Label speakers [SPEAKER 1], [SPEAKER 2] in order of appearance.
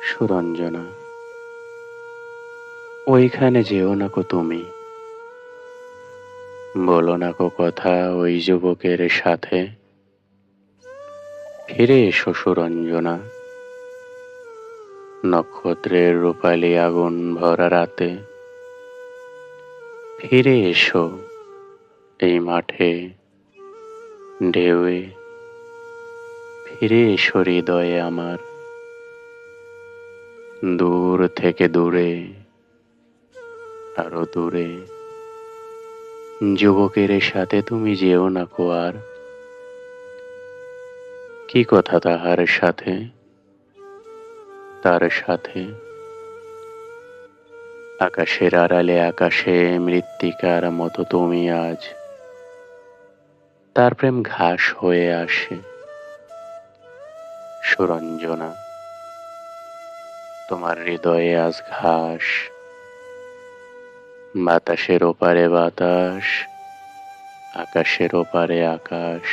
[SPEAKER 1] সুরঞ্জনা, ওইখানে যেও না কো তুমি, বলো না কো কথা ওই যুবকের সাথে। ফিরে এসো সুরঞ্জনা, নক্ষত্রের রূপালি আগুন ভরা রাতে। ফিরে এসো এই মাঠে ঢেউয়ে, ফিরে এসো হৃদয়ে আমার। দূর থেকে দূরে, আরো দূরে, যুবকের সাথে তুমি যেও না কো আর। কি কথা তাহার সাথে, তার সাথে? আকাশের আড়ালে আকাশে মৃত্তিকার মতো তুমি আজ। তার প্রেম ঘাস হয়ে আসে। সুরঞ্জনা, তোমার হৃদয়ে আজ ঘাস, বাতাসের ওপারে বাতাস, আকাশের ওপারে আকাশ।